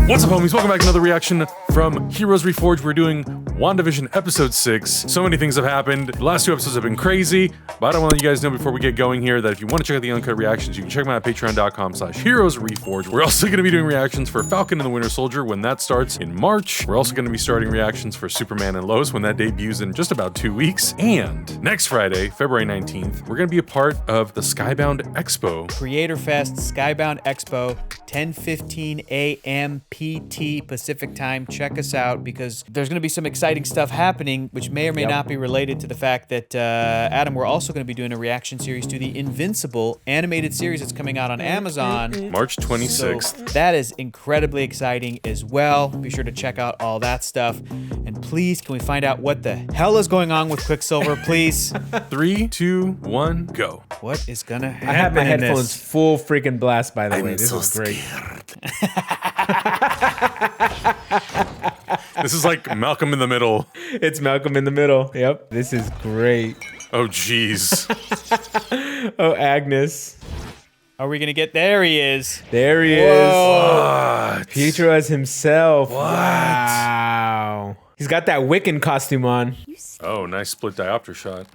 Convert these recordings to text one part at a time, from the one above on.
What's up, homies? Welcome back to another reaction from Heroes Reforged. We're doing WandaVision Episode 6. So many things have happened. The last two episodes have been crazy, but I want to let you guys know before we get going here that if you want to check out the uncut reactions, you can check them out at patreon.com/heroesreforged. We're also going to be doing reactions for Falcon and the Winter Soldier when that starts in March. We're also going to be starting reactions for Superman and Lois when that debuts in just about 2 weeks. And next Friday, February 19th, we're going to be a part of the Skybound Expo. Creator Fest, Skybound Expo, 10:15 a.m. PT Pacific time. Check us out because there's going to be some exciting stuff happening, which may or may not be related to the fact that, Adam, we're also going to be doing a reaction series to the Invincible animated series that's coming out on Amazon. March 26th. So that is incredibly exciting as well. Be sure to check out all that stuff. And please, can we find out what the hell is going on with Quicksilver, please? 3, 2, 1, go. What is going to happen? I have my in headphones this? full freaking blast, by the way. This so is great. This is like Malcolm in the Middle. It's Malcolm in the Middle. Yep. This is great. Oh, jeez. Oh, Agnes. Are we going to get... There he is. There he What? is. Pietro as himself. What? Wow. He's got that Wiccan costume on. Oh, nice split diopter shot.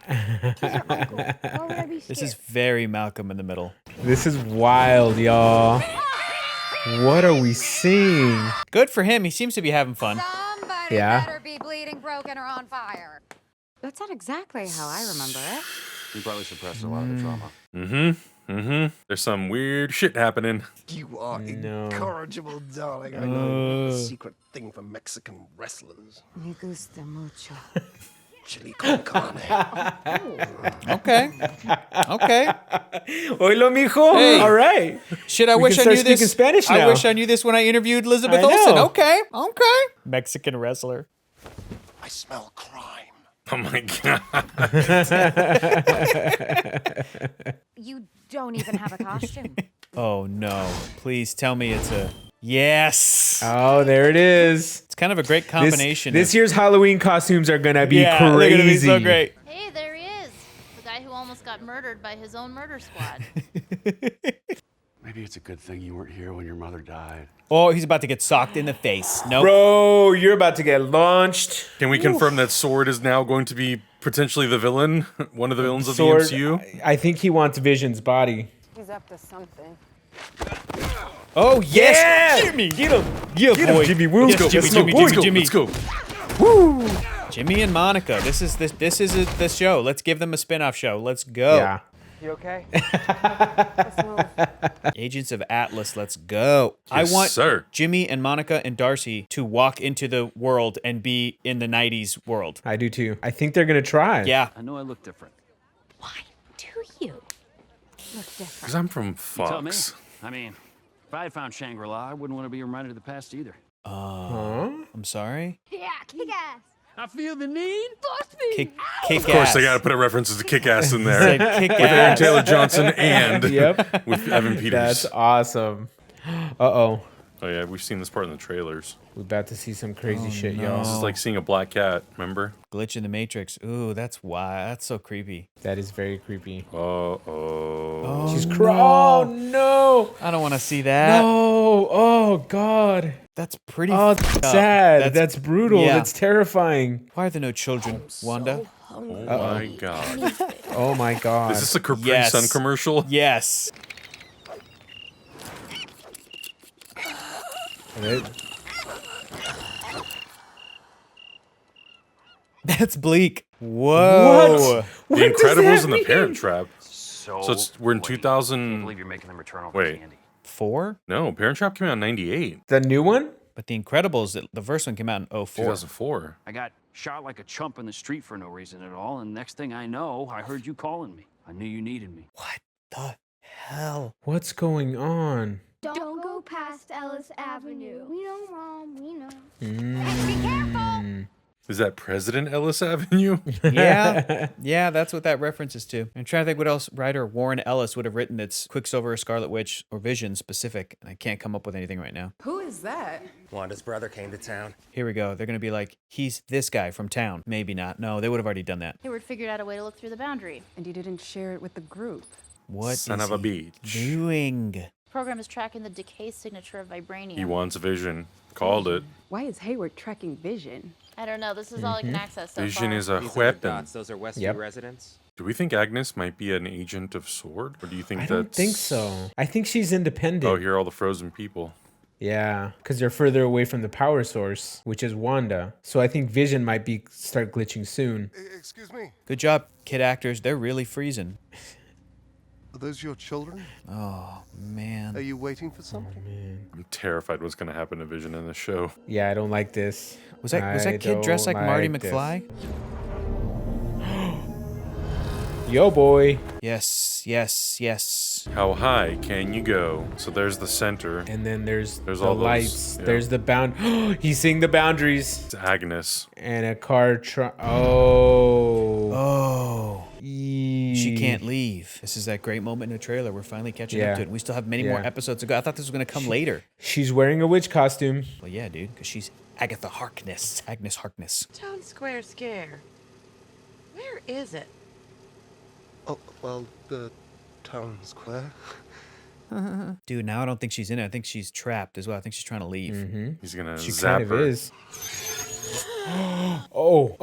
This is very Malcolm in the Middle. This is wild, y'all. What are we seeing? Good for him. He seems to be having fun. Somebody better be bleeding, broken, or on fire. That's not exactly how I remember it. You probably suppressed a lot of the trauma. There's some weird shit happening. You are No. incorrigible, darling. I know. A secret thing for Mexican wrestlers. Me gusta mucho. Chili con carne. Okay. Okay. Oilo, mijo. Hey. All right. Shit, I We wish can I knew start this. speaking Spanish I now. wish I knew this when I interviewed Elizabeth I know. Olsen. Okay. Okay. Mexican wrestler. I smell crime. Oh my god. You don't even have a costume. Oh no. Please tell me it's a... Yes. Oh, there it is. It's kind of a great combination. This year's Halloween costumes are gonna be yeah, crazy. they're gonna be so great. Hey, there he is. The guy who almost got murdered by his own murder squad. Maybe it's a good thing you weren't here when your mother died. Oh, he's about to get socked in the face. Nope. Bro, you're about to get launched. Can we confirm that Sword is now going to be potentially the villain? One of the villains of Sword, the MCU? I think he wants Vision's body. He's up to something. Oh, yes. Yeah! Jimmy. Get him. Yeah, Get him, boy. Jimmy Woo. Yes, Let's Jimmy, go. Jimmy, Let's Jimmy, go. Jimmy. Let's go. Woo. Jimmy and Monica. This is the show. Let's give them a spin-off show. Let's go. Yeah. You okay? Agents of Atlas, let's go. Yes, I want sir. Jimmy and Monica and Darcy to walk into the world and be in the 90s world. I do too. I think they're gonna try. Yeah. I know I look different. Why do you look different? Because I'm from Tell me. Fox. I mean, if I had found Shangri-La, I wouldn't want to be reminded of the past either. I'm sorry. Yeah, kick ass. I feel the need. Kick Of course, they got to put a reference to Kick-Ass in there. Kick With Aaron ass. Taylor Johnson and Yep. with Evan Peters. That's awesome. Uh-oh. Oh yeah, we've seen this part in the trailers. We're about to see some crazy shit, This y'all. is like seeing a black cat, remember? Glitch in the Matrix. Ooh, that's why. That's so creepy. That is very creepy. Oh. She's crying. Oh, no. I don't want to see that. No. Oh, God. That's pretty Oh, fucked that's up. sad. That's brutal. yeah. That's terrifying. Why are there no children, Wanda? Oh my god. Oh, my God. Is this a Capri Yes. Sun commercial? Yes. That's bleak. Whoa. What The does Incredibles that and the mean? Parent Trap. So we're in wait, 2000 I believe you're making them return over Wait. candy. 4? No, Parent Trap came out in 98. The new one? But The Incredibles, the first one came out in 04. 2004. I got shot like a chump in the street for no reason at all, and next thing I know, I heard you calling me. I knew you needed me. What the hell? What's going on? Don't go past Ellis Avenue. We know, Mom. We know. Be careful. Is that President Ellis Avenue? Yeah. Yeah, that's what that reference is to. I'm trying to think what else writer Warren Ellis would have written that's Quicksilver, Scarlet Witch, or Vision specific, and I can't come up with anything right now. Who is that? Wanda's brother came to town. Here we go. They're going to be like, he's this guy from town. Maybe not. No, they would have already done that. Hayward figured out a way to look through the boundary. And you didn't share it with the group. What Son is of a he beach. doing? program is tracking the decay signature of vibranium. He wants Vision. Called it. Why is Hayward tracking Vision? I don't know. This is all I can access so Vision far. is a These other weapon. dots, those are Westview Yep. residents. Do we think Agnes might be an agent of S.W.O.R.D.? Or do you think I that's... don't think so. I think she's independent. Oh, here are all the frozen people. Yeah, because they're further away from the power source, which is Wanda. So I think Vision might start glitching soon. Excuse me. Good job, kid actors. They're really freezing. Are those your children? Oh, man. Are you waiting for something? I'm terrified what's going to happen to Vision in the show. Yeah, I don't like this. Was that I kid dressed like don't Marty like this. McFly? Yo, boy. Yes, yes, yes. How high can you go? So there's the center. And then there's There's the all those, lights. yeah. There's the bound. He's seeing the boundaries. It's Agnes. And a car. Oh. Oh. She She can't leave. This is that great moment in the trailer. We're finally catching up Yeah. to it. We still have many more Yeah. episodes to go. I thought this was going to come later. She's wearing a witch costume. Well, yeah, dude, because she's Agatha Harkness. Agnes Harkness. Town Square Scare. Where is it? Oh, well, the town square. Dude, now I don't think she's in it. I think she's trapped as well. I think she's trying to leave. He's going to She zap kind of her. is. Oh.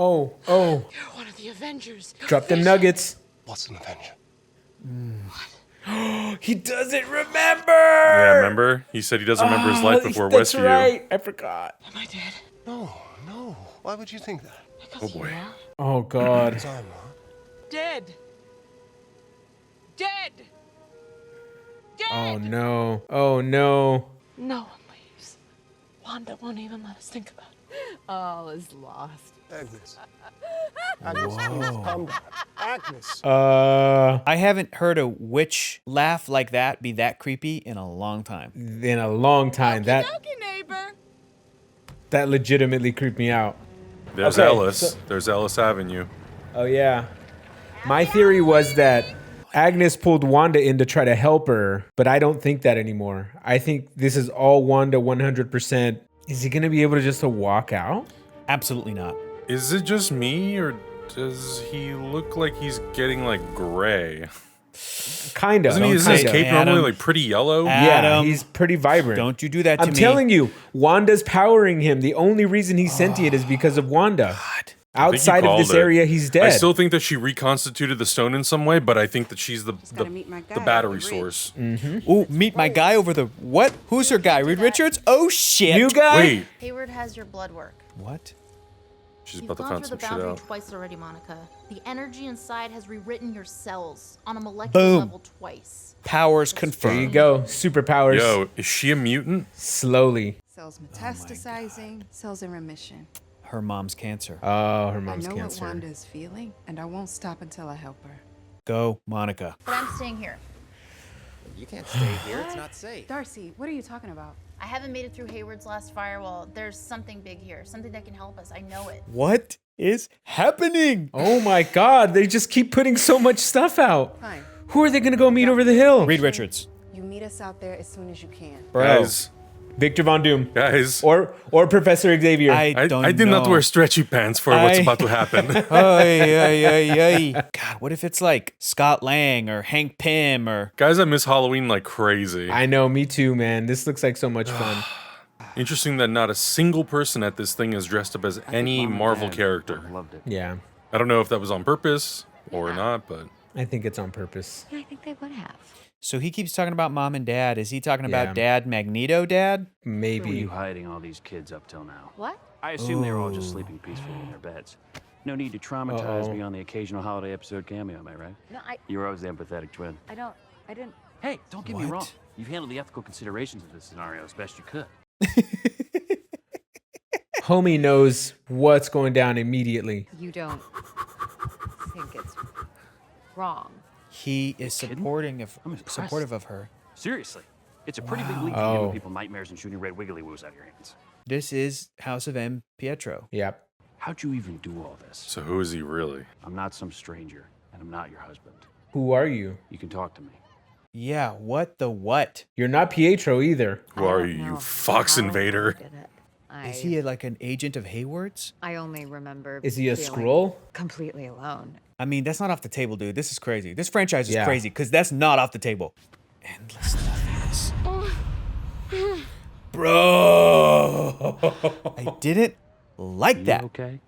You're one of the Avengers. You're Drop them Vision. nuggets. What's an Avenger? He doesn't remember. Yeah, remember? He said he doesn't remember his life before That's Westview. right. I forgot. Am I dead? No. Why would you think that? Because Oh, boy. you are. Oh, God. Because I'm not. Dead. Dead. Dead. Oh, no. Oh, no. No one leaves. Wanda won't even let us think about it. All is lost. Agnes. Agnes, please, calm down. Agnes. I haven't heard a witch laugh like that be that creepy in a long time. In a long time. That neighbor. legitimately creeped me out. There's Okay, Ellis. so- There's Ellis Avenue. Oh, yeah. My theory was that Agnes pulled Wanda in to try to help her, but I don't think that anymore. I think this is all Wanda 100%. Is he going to be able to just to walk out? Absolutely not. Is it just me, or does he look like he's getting, like, gray? Kind of. Isn't his kind of. cape Adam. normally, like, pretty yellow? Yeah, Adam, he's pretty vibrant. Don't you do that to me. I'm telling you, Wanda's powering him. The only reason he's sentient is because of Wanda. God. Outside of this called it. area, he's dead. I still think that she reconstituted the stone in some way, but I think that she's the meet my guy battery over the source. Ooh, meet my guy over the... What? Who's her guy? Reed Richards? Oh, shit. You guy? Wait, Hayward has your blood work. What? she's You've about to gone find through some the shit boundary out. twice already, Monica. The energy inside has rewritten your cells on a molecular Boom. level twice. Powers There confirmed. you go. Superpowers. Yo, is she a mutant? Slowly. Cells metastasizing, cells in remission. Her mom's cancer. Oh, her I mom's know cancer. what Wanda is feeling, and I won't stop until I help her. Go, Monica. But I'm staying here. You can't stay here. It's not safe. Darcy, what are you talking about? I haven't made it through Hayward's last firewall. There's something big here, something that can help us. I know it. What is happening? Oh my God, they just keep putting so much stuff out. Fine. Who are they going to go meet over the hill? Reed Richards. You meet us out there as soon as you can. Bro. Guys, Victor Von Doom. guys. Or Professor Xavier. I I don't did not know. wear stretchy pants for what's I- about to happen. God, what if it's like Scott Lang or Hank Pym or... Guys, I miss Halloween like crazy. I know, me too, man. This looks like so much fun. Interesting that not a single person at this thing is dressed up as any Mom and Marvel Dad character. Loved it. Yeah, I don't know if that was on purpose or not, but I think it's on purpose. Yeah, I think they would have. So he keeps talking about mom and dad. Is he talking Yeah. about dad Magneto dad? Where were Maybe. you hiding all these kids up till now? What? I assume they were all just sleeping peacefully in their beds. No need to traumatize Uh-oh. me on the occasional holiday episode cameo, am I right? No, You're always the empathetic twin. I didn't. Hey, don't get me What? wrong. You've handled the ethical considerations of this scenario as best you could. Homie knows what's going down immediately. You don't think it's wrong. He is kidding? supportive impressed. of her. Seriously. It's a pretty big leap for Oh. giving people nightmares and shooting red wiggly woos out of your hands. This is House of M. Pietro. Yep. How'd you even do all this? so who is he really? I'm not some stranger, and I'm not your husband. Who are you? You can talk to me. Yeah, what the what? You're not Pietro either. Who are you, you fox invader? Is he like an agent of Hayward's? I only remember. Is he a feeling Skrull? Completely alone. I mean, that's not off the table, dude. This is crazy. This franchise is Yeah. crazy because that's not off the table. Endless nothingness. Bro. I didn't like that. Okay.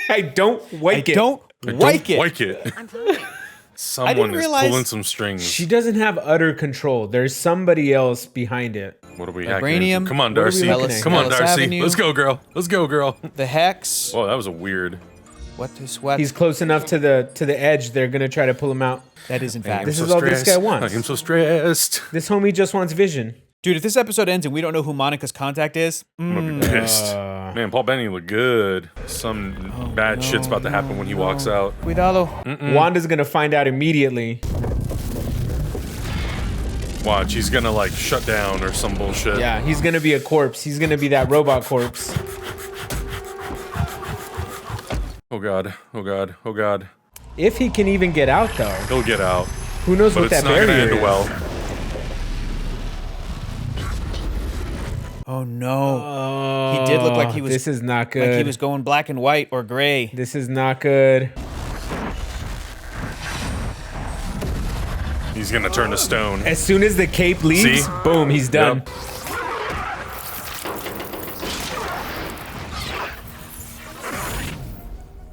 I don't like it. I don't like it. Like it. I'm fine. Someone is realize- pulling some strings. She doesn't have utter control. There's somebody else behind it. What are we hacking Vibranium. into? Come on, What are we Darcy. looking at? Come on, Ellis Darcy. Avenue. Let's go, girl. Let's go, girl. The hex. Oh, that was a weird. What is what? He's close enough to the edge. They're gonna try to pull him out. That is in fact. This is all this guy wants. I'm so stressed. This homie just wants Vision. Dude, if this episode ends and we don't know who Monica's contact is, I'm gonna be pissed. Man, Paul Bettany looked good. Some bad shit's about to happen when he walks out. cuidado. Wanda's gonna find out immediately. Watch, he's gonna like shut down or some bullshit. Yeah, he's gonna be a corpse. He's gonna be that robot corpse. Oh god. Oh god. Oh god. If he can even get out, though. He'll get out. Who knows But what it's that not gonna barrier end is? well. Oh no. He did look like he was This is not good. like he was going black and white or gray. This is not good. He's gonna turn to stone. As soon as the cape leaves, See? boom, he's done. Yep.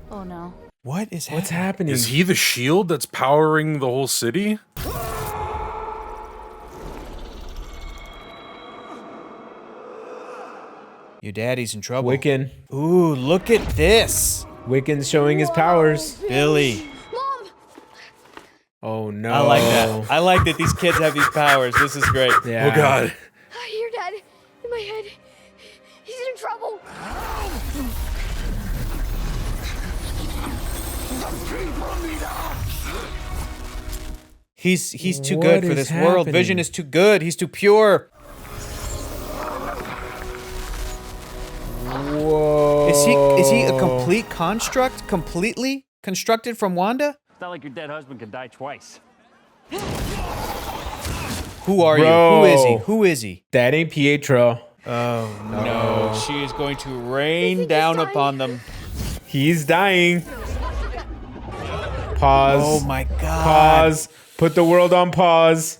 Oh no. What is What's happening? happening? Is he the shield that's powering the whole city? Your daddy's in trouble. Wiccan. Ooh, look at this. Wiccan's showing his powers. Billy. Mom! Oh no. I like that. I like that these kids have these powers. This is great. Yeah. Oh god. I hear Dad in my head. He's in trouble. He's too What good for is this world. happening? Vision is too good. He's too pure. Whoa. Is he a complete construct? Completely constructed from Wanda? It's not like your dead husband could die twice. Who are you? Bro. Who is he? Who is he? That ain't Pietro. Oh no. She is going to rain down upon them. He's dying. Pause. Oh my god. Pause. Put the world on pause.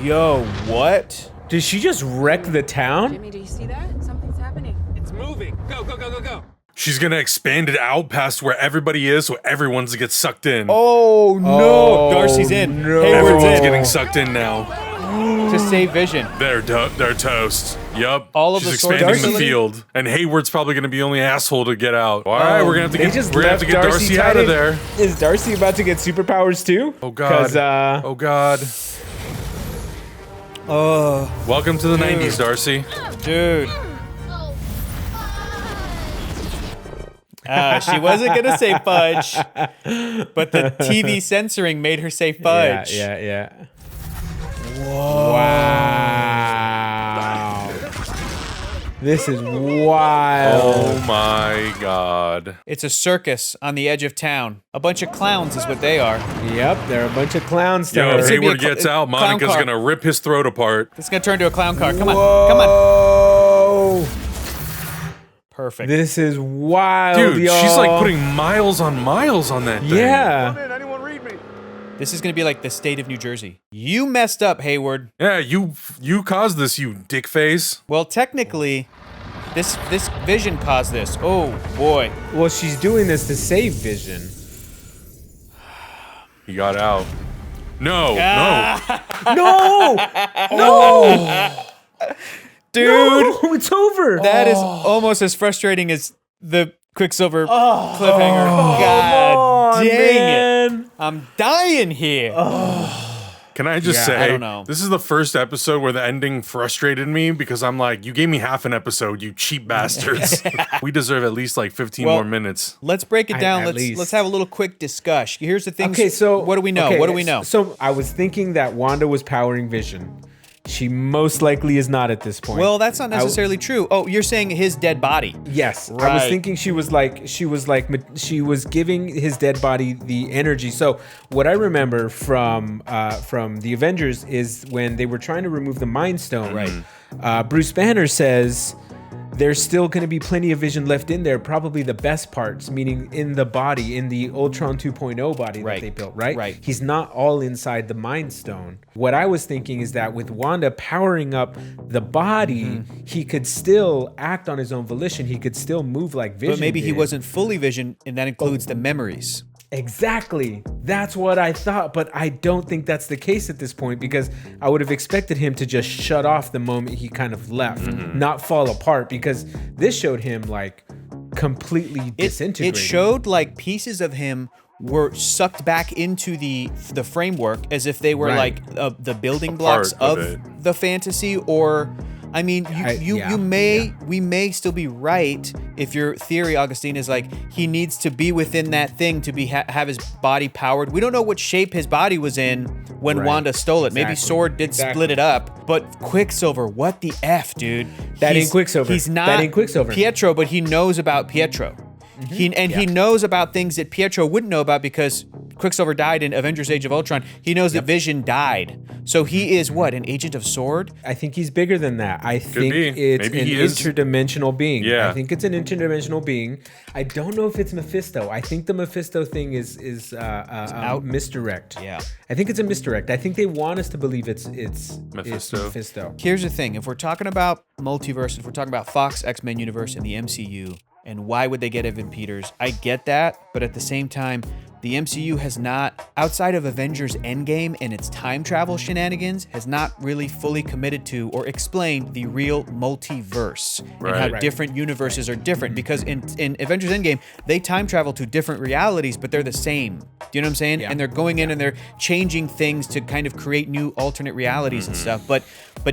Yo, what? Did she just wreck the town? Jimmy, do you see that? Something's happening. It's moving. Go, go, go, go, go. She's gonna expand it out past where everybody is so everyone's gets sucked in. Oh no. Oh, Darcy's in. no. Hayward's Everyone's in. getting sucked in now. To save Vision. They're toast. Yup. All of She's the swords expanding the facility? field. And Hayward's probably gonna be the only asshole to get out. All right, we're gonna have to They get just we're gonna have to left get Darcy out tied of in. there. Is Darcy about to get superpowers too? Oh god. 'Cause, oh god. Welcome to the 90s, Darcy. Dude. She wasn't gonna say fudge, but the TV censoring made her say fudge. Yeah. Whoa. Wow. This is wild. Oh my god. It's a circus on the edge of town. A bunch of clowns is what they are. Yep, they're a bunch of clowns. Yo, if It's gonna be a Hayward gets out, clown Monica's car. gonna rip his throat apart. It's gonna turn to a clown car. Come on, Whoa. Perfect. This is wild, Dude, y'all. she's like putting miles on that thing. Yeah. Anyone read me? This is gonna be like the state of New Jersey. You messed up, Hayward. Yeah, you caused this, you dick face. Well, technically, this Vision caused this. Oh boy. Well, she's doing this to save Vision. He got out. No, No! Dude, No, it's over. that is almost as frustrating as the Quicksilver cliffhanger. God dang it. I'm dying here. Can I just say, I don't know. this is the first episode where the ending frustrated me because I'm like, you gave me half an episode, you cheap bastards. We deserve at least like 15 Well, more minutes. Let's break it down. at Let's least. have a little quick discussion. Here's the thing. Okay, so what do we know? okay, What do we know? So I was thinking that Wanda was powering Vision. She most likely is not at this point. Well, that's not necessarily true. Oh, you're saying his dead body. Yes, I was Right. thinking she was giving his dead body the energy. So what I remember from the Avengers is when they were trying to remove the Mind Stone. Right. Bruce Banner says there's still going to be plenty of Vision left in there. Probably the best parts, meaning in the body, in the Ultron 2.0 body that they built, right? Right. He's not all inside the Mind Stone. What I was thinking is that with Wanda powering up the body, he could still act on his own volition. He could still move like Vision. But maybe he did. wasn't fully Vision, and that includes the memories. Exactly. That's what I thought, but I don't think that's the case at this point, because I would have expected him to just shut off the moment he kind of left, not fall apart, because this showed him like completely disintegrated. It showed like pieces of him were sucked back into the framework as if they were like the building blocks of the fantasy, or I mean, we may still be right if your theory, Augustine, is like he needs to be within that thing to be have his body powered. We don't know what shape his body was in when Wanda stole it. Maybe Sword did split it up, but Quicksilver, what the F, dude? That ain't Quicksilver. He's not that ain't Quicksilver. Pietro, but he knows about Pietro. He knows about things that Pietro wouldn't know about because Quicksilver died in Avengers Age of Ultron. He knows that Vision died. So he is what, an agent of Sword? I think he's bigger than that. I think it's an interdimensional being. Yeah. I think it's an interdimensional being. I don't know if it's Mephisto. I think the Mephisto thing is misdirect. Yeah. I think it's a misdirect. I think they want us to believe it's Mephisto. Mephisto. Here's the thing. If we're talking about multiverse, if we're talking about Fox X-Men universe and the MCU, and why would they get Evan Peters? I get that, but at the same time, the MCU has not, outside of Avengers Endgame and its time travel shenanigans, has not really fully committed to or explained the real multiverse and how different universes are different. Because in Avengers Endgame, they time travel to different realities, but they're the same. Do you know what I'm saying? Yeah. And they're going in and they're changing things to kind of create new alternate realities and stuff. But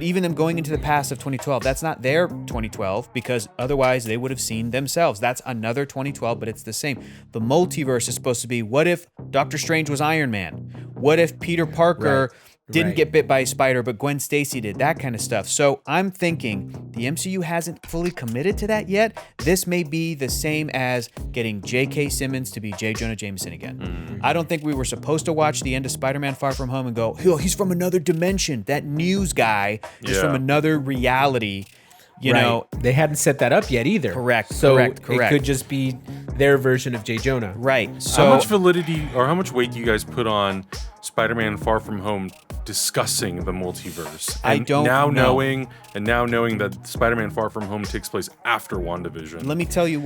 even them going into the past of 2012, that's not their 2012, because otherwise they would have seen themselves. That's another 2012, but it's the same. The multiverse is supposed to be, what if Doctor Strange was Iron Man? What if Peter Parker didn't get bit by a spider, but Gwen Stacy did? That kind of stuff. So I'm thinking the MCU hasn't fully committed to that yet. This may be the same as getting J.K. Simmons to be J. Jonah Jameson again. I don't think we were supposed to watch the end of Spider-Man Far From Home and go, oh, he's from another dimension. That news guy is from another reality. You know, they hadn't set that up yet either. Correct. So correct. it could just be their version of J. Jonah. Right. So how much validity or how much weight do you guys put on Spider-Man Far From Home discussing the multiverse? I don't know. Now knowing that Spider-Man Far From Home takes place after WandaVision. Let me tell you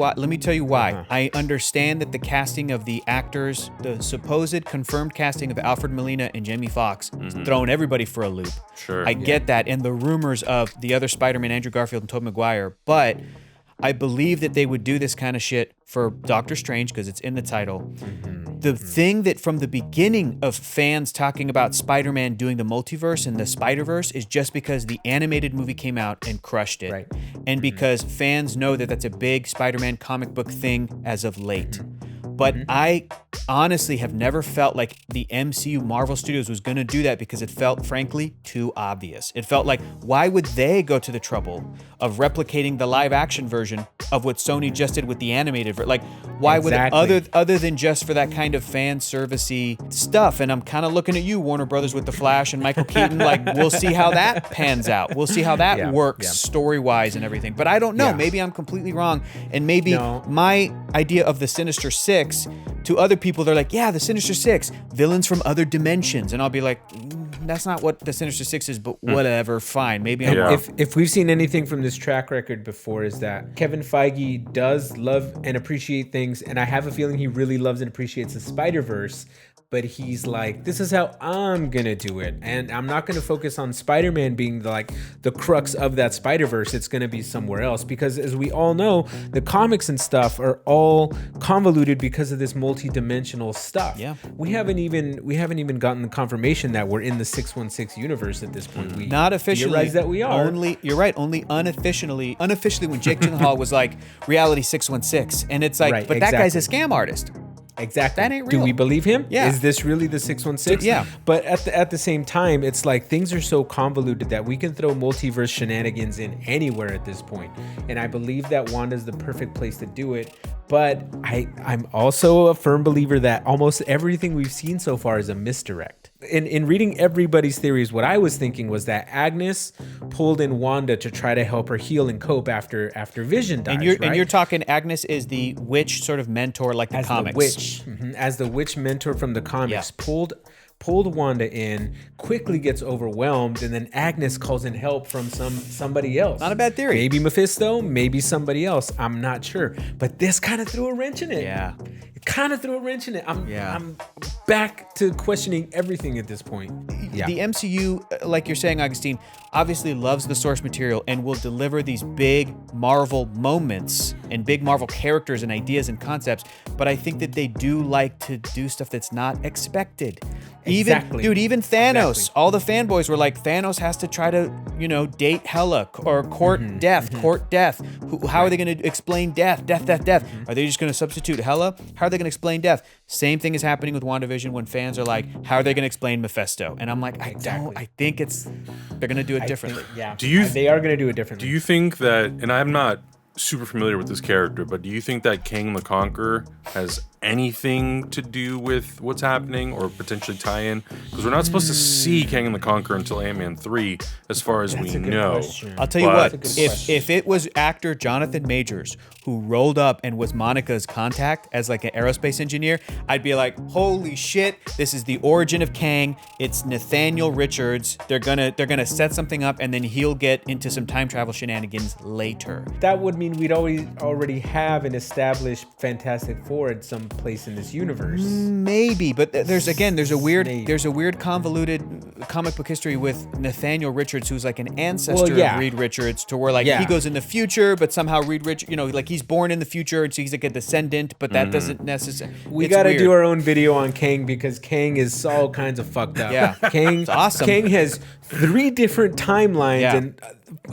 why. I understand that the casting of the actors, the supposed confirmed casting of Alfred Molina and Jamie Foxx, is throwing everybody for a loop. Sure. I get that, and the rumors of the other Spider-Man, Andrew Garfield and Tobey Maguire, but I believe that they would do this kind of shit for Doctor Strange because it's in the title. The thing that from the beginning of fans talking about Spider-Man doing the multiverse and the Spider-Verse is just because the animated movie came out and crushed it. Right. And because fans know that that's a big Spider-Man comic book thing as of late. But I honestly have never felt like the MCU Marvel Studios was going to do that because it felt, frankly, too obvious. It felt like, why would they go to the trouble of replicating the live action version of what Sony just did with the animated version? Like, why would other than just for that kind of fan servicey stuff? And I'm kind of looking at you, Warner Brothers, with The Flash and Michael Keaton. Like, we'll see how that pans out. We'll see how that works story-wise and everything. But I don't know. Maybe I'm completely wrong. And maybe my idea of the Sinister Six, to other people, they're like, yeah, the Sinister Six, villains from other dimensions. And I'll be like, that's not what the Sinister Six is, but whatever, fine. Maybe I'm wrong. If we've seen anything from this track record before, is that Kevin Feige does love and appreciate things, and I have a feeling he really loves and appreciates the Spider-Verse, but he's like, this is how I'm gonna do it, and I'm not gonna focus on Spider-Man being the crux of that Spider-Verse. It's gonna be somewhere else, because as we all know, the comics and stuff are all convoluted because of this multi-dimensional stuff. Yeah. We haven't even gotten the confirmation that we're in the 616 universe at this point. We not officially theorize that we are. You're right, only unofficially when Jake Gyllenhaal was like, reality 616, and it's like, but that guy's a scam artist. Exactly. That ain't real. Do we believe him? Yeah. Is this really the 616? Yeah. But at the same time, it's like things are so convoluted that we can throw multiverse shenanigans in anywhere at this point. And I believe that Wanda's the perfect place to do it. But I'm also a firm believer that almost everything we've seen so far is a misdirect. In reading everybody's theories, what I was thinking was that Agnes pulled in Wanda to try to help her heal and cope after Vision dies. And you're talking Agnes is the witch sort of mentor, like the as comics. The witch, as the witch mentor from the comics, pulled Wanda in, quickly gets overwhelmed, and then Agnes calls in help from somebody else. Not a bad theory. Maybe Mephisto, maybe somebody else. I'm not sure. But this kind of threw a wrench in it. Yeah. It kind of threw a wrench in it. I'm back to questioning everything at this point. Yeah. The MCU, like you're saying, Augustine, obviously loves the source material and will deliver these big Marvel moments and big Marvel characters and ideas and concepts, but I think that they do like to do stuff that's not expected. Even Thanos, all the fanboys were like, Thanos has to try to, date Hela or court death. How are they going to explain death? Are they just going to substitute Hela? How are they going to explain death? Same thing is happening with WandaVision when fans are like, how are they going to explain Mephisto? And I'm like, I think they're going to do it differently. They are going to do it differently. Do you think that, and I'm not super familiar with this character, but do you think that Kang the Conqueror has anything to do with what's happening or potentially tie in? Because we're not supposed to see Kang the Conqueror until Ant-Man 3, as far as we know. Question. I'll tell you what, if it was actor Jonathan Majors who rolled up and was Monica's contact as like an aerospace engineer, I'd be like, holy shit, this is the origin of Kang. It's Nathaniel Richards. They're gonna set something up and then he'll get into some time travel shenanigans later. That would mean we'd already have an established Fantastic Four at some place in this universe. Maybe, but there's a weird convoluted comic book history with Nathaniel Richards, who's like an ancestor of Reed Richards, to where he goes in the future, but somehow Reed Richards, like he's born in the future, and so he's like a descendant, but that doesn't necessarily. We got to do our own video on Kang because Kang is all kinds of fucked up. Yeah, Kang, awesome. Kang has 3 different timelines and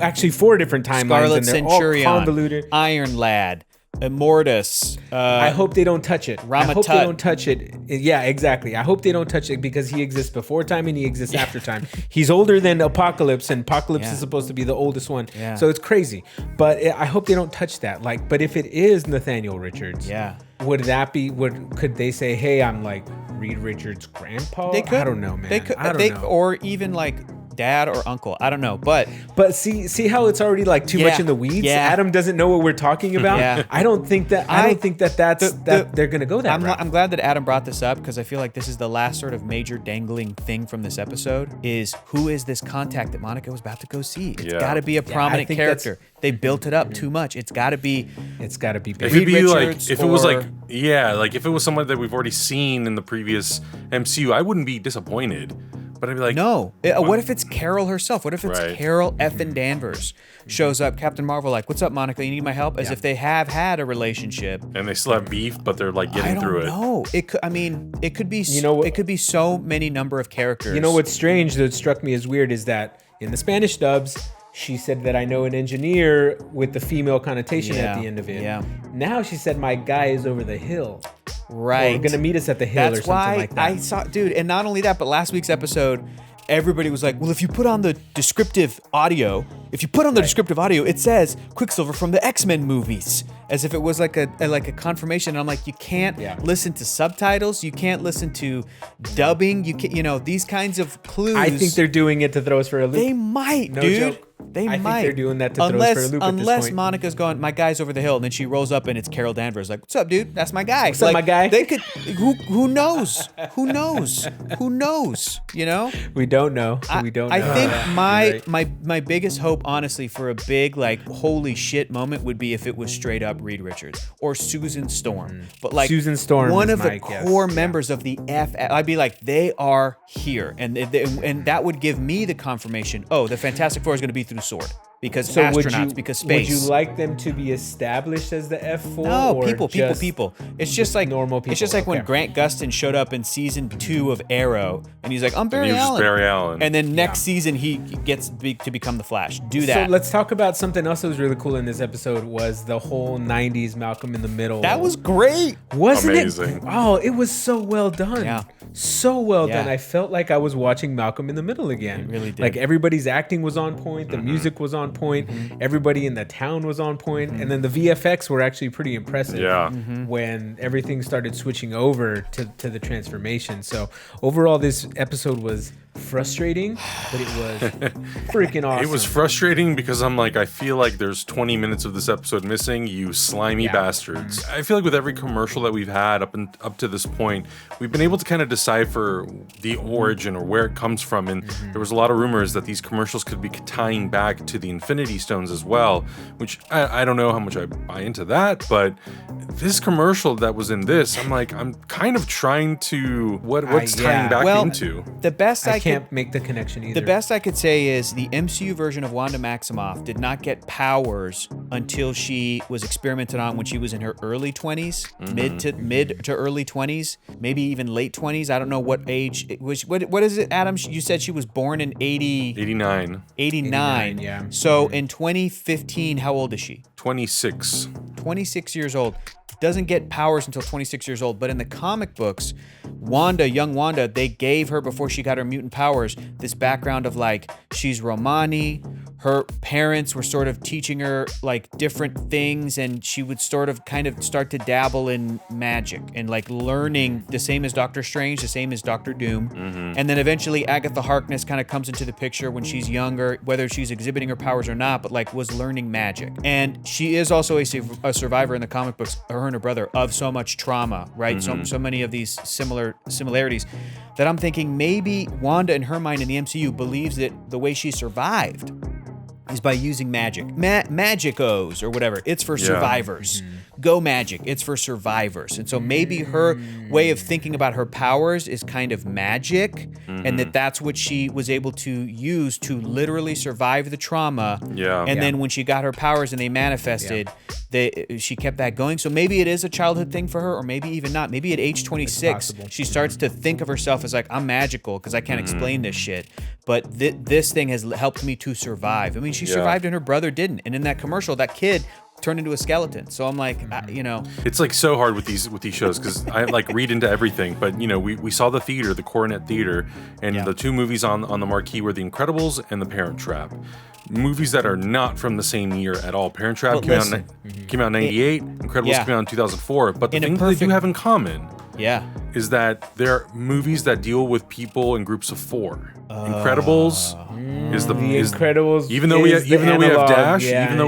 actually 4 different timelines, Scarlet and they're Centurion, all convoluted. Iron Lad, Immortus. I hope they don't touch it. Ramatut. I hope they don't touch it. Yeah, exactly. I hope they don't touch it because he exists before time and he exists after time. He's older than Apocalypse, and Apocalypse is supposed to be the oldest one. Yeah. So it's crazy. But I hope they don't touch that. But if it is Nathaniel Richards, would that be? Could they say, "Hey, I'm like Reed Richards' grandpa"? They could. I don't know, man. They could. I don't know. Or even like dad or uncle. I don't know, but see how it's already like too much in the weeds. Yeah. Adam doesn't know what we're talking about. Yeah. I don't think that they're gonna go that route. I'm glad that Adam brought this up because I feel like this is the last sort of major dangling thing from this episode is who is this contact that Monica was about to go see? It's got to be a prominent character. They built it up too much. It's got to be big. It could be like if it was like if it was someone that we've already seen in the previous MCU, I wouldn't be disappointed. But I'd be like, no. What if it's Carol herself? What if it's Carol effing Danvers shows up, Captain Marvel, like, what's up, Monica? You need my help? As if they have had a relationship. And they still have beef, but they're like getting through it. No, it could be. It could be so many number of characters. You know what's strange that struck me as weird is that in the Spanish dubs, she said that I know an engineer with the female connotation at the end of it. Yeah. Now she said my guy is over the hill. Right. Or gonna meet us at the hill or something like that. I saw, dude, and not only that, but last week's episode, everybody was like, well, if you put on the descriptive audio, it says Quicksilver from the X-Men movies, as if it was like a confirmation. And I'm like, you can't listen to subtitles, you can't listen to dubbing, you can't, these kinds of clues. I think they're doing it to throw us for a loop. They might, no dude. Joke. They I might. think they're doing that to throw us for a loop at this point. Unless Monica's going, my guy's over the hill, and then she rolls up and it's Carol Danvers. Like, what's up, dude? That's my guy. What's up, my guy? They could. Who knows? Who knows? Who knows? We don't know. We don't know. I think my biggest hope, honestly, for a big like holy shit moment would be if it was straight up Reed Richards or Susan Storm. But like Susan Storm, one of the core members of the I'd be like, they are here, and that would give me the confirmation. Oh, the Fantastic Four is going to be through Sword. Because astronauts, because space. Would you like them to be established as the F4? No, or people. It's just like normal people. It's just like when Grant Gustin showed up in season 2 of Arrow, and he's like, "I'm Barry Allen." Barry Allen. And then next season he gets to become the Flash. Do that. So let's talk about something else that was really cool in this episode. Was the whole '90s Malcolm in the Middle? That was great, wasn't Amazing. it? Oh, it was so well done. Yeah. So well done. I felt like I was watching Malcolm in the Middle again. It really did. Like everybody's acting was on point. The music was on on point. Everybody in the town was on point. And then the VFX were actually pretty impressive when everything started switching over to the transformation. So overall, this episode was frustrating, but it was freaking awesome. It was frustrating because I'm like, I feel like there's 20 minutes of this episode missing, you slimy bastards. I feel like with every commercial that we've had up to this point, we've been able to kind of decipher the origin or where it comes from, and there was a lot of rumors that these commercials could be tying back to the Infinity Stones as well, which I don't know how much I buy into that, but this commercial that was in this, I'm like, I'm kind of trying to, what's tying back into? The best I can't make the connection either. The best I could say is the MCU version of Wanda Maximoff did not get powers until she was experimented on when she was in her early 20s, mid to early 20s, maybe even late 20s. I don't know what age it was. What is it, Adam? You said she was born in 89. 89, yeah. So in 2015, how old is she? 26. 26 years old. Doesn't get powers until 26 years old, but in the comic books, young Wanda, they gave her, before she got her mutant powers, this background of like, she's Romani, her parents were sort of teaching her like different things, and she would sort of kind of start to dabble in magic and like learning the same as Doctor Strange, the same as Doctor Doom. And then eventually Agatha Harkness kind of comes into the picture when she's younger, whether she's exhibiting her powers or not, but like was learning magic. And she is also a survivor in the comic books, her and her brother, of so much trauma, right? So many of these similarities that I'm thinking maybe Wanda in her mind in the MCU believes that the way she survived is by using magic. Magicos or whatever. It's for survivors. Go magic. It's for survivors. And so maybe her way of thinking about her powers is kind of magic, and that's what she was able to use to literally survive the trauma. And then when she got her powers and they manifested, she kept that going. So maybe it is a childhood thing for her, or maybe even not. Maybe at age 26, she starts to think of herself as like, I'm magical because I can't explain this shit. But this thing has helped me to survive. I mean, she survived and her brother didn't. And in that commercial, that kid turned into a skeleton. So I'm like, it's like so hard with these shows because I like read into everything. But we saw the theater, the Coronet Theater, and the two movies on the marquee were The Incredibles and The Parent Trap. Movies that are not from the same year at all. Parent Trap came out in 98. Incredibles came out in 2004. But the thing they do have in common is that they're movies that deal with people in groups of 4. Incredibles is the Incredibles. Even though we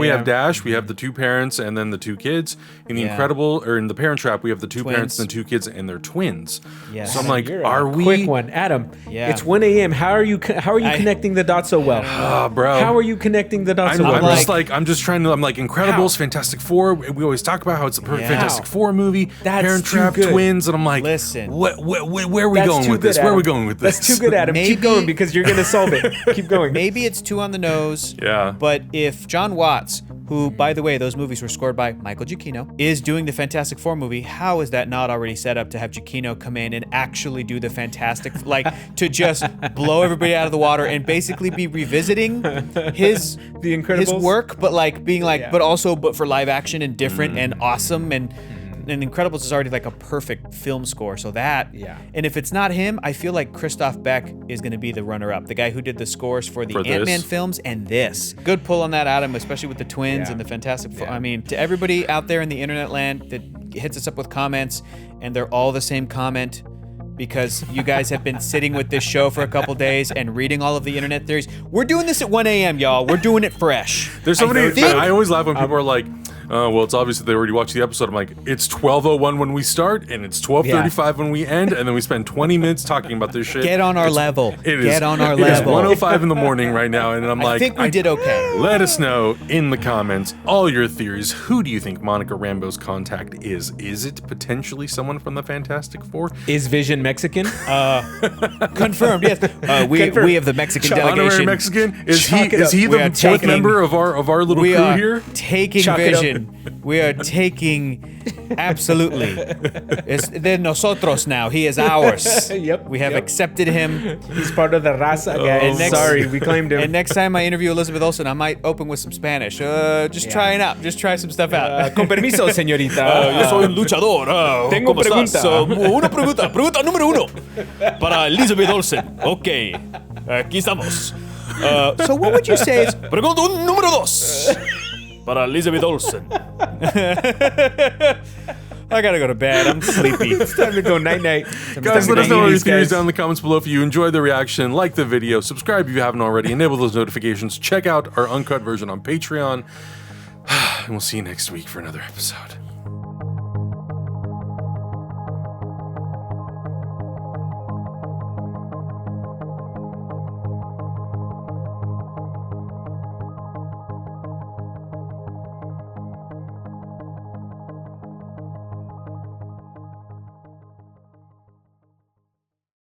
have Dash, we have the two parents and then the two kids. In the in the Parent Trap, we have the two parents and the two kids and their twins. So I'm like, quick one, Adam? It's 1 a.m. How are you connecting the dots so well? Bro, how are you connecting the dots so well? I'm just trying to. I'm like, Incredibles, Fantastic Four. We always talk about how it's a perfect Fantastic Four movie. Parent Trap, twins, and I'm like, listen, where are we going with this? Where are we going with this? That's too good, Adam. Keep going because you're gonna solve it. Keep going. Maybe it's too on the nose. Yeah. But if John Watts, who, by the way, those movies were scored by Michael Giacchino, is doing the Fantastic Four movie, how is that not already set up to have Giacchino come in and actually do the Fantastic, like to just blow everybody out of the water and basically be revisiting his work, but like being like, but for live action and different and awesome and Incredibles is already like a perfect film score. So and if it's not him, I feel like Christoph Beck is going to be the runner-up, the guy who did the scores for the Ant-Man films and this. Good pull on that, Adam, especially with the twins and the Fantastic Four. I mean, to everybody out there in the internet land that hits us up with comments, and they're all the same comment, because you guys have been sitting with this show for a couple days and reading all of the internet theories. We're doing this at 1 a.m., y'all. We're doing it fresh. There's so many. I always laugh when people are like, well, it's obvious that they already watched the episode. I'm like, it's 12:01 when we start, and it's 12:35 when we end, and then we spend 20 minutes talking about this shit. Get on our level. Get on our level. It's 1:05 in the morning right now, and I'm like, I think we did okay. Let us know in the comments all your theories. Who do you think Monica Rambeau's contact is? Is it potentially someone from the Fantastic Four? Is Vision Mexican? Confirmed. Yes. We have the Mexican delegation. Honorary Mexican. Is he the fourth member of our little crew here? Taking Vision. We are taking, absolutely. It's de nosotros now. He is ours. Yep. We have accepted him. He's part of the raza, guys. Sorry, we claimed him. And next time I interview Elizabeth Olsen, I might open with some Spanish. Just trying out. Just try some stuff out. Con permiso, señorita. Yo soy un luchador. Tengo pregunta. Una pregunta. Pregunta número 1. Para Elizabeth Olsen. Ok. Aquí estamos. So what would you say is pregunta número 2 para Elizabeth Olsen? I gotta go to bed. I'm sleepy. It's time to go night-night. Guys, let us know your theories down in the comments below. If you enjoyed the reaction, like the video, subscribe if you haven't already, enable those notifications, check out our uncut version on Patreon, and we'll see you next week for another episode.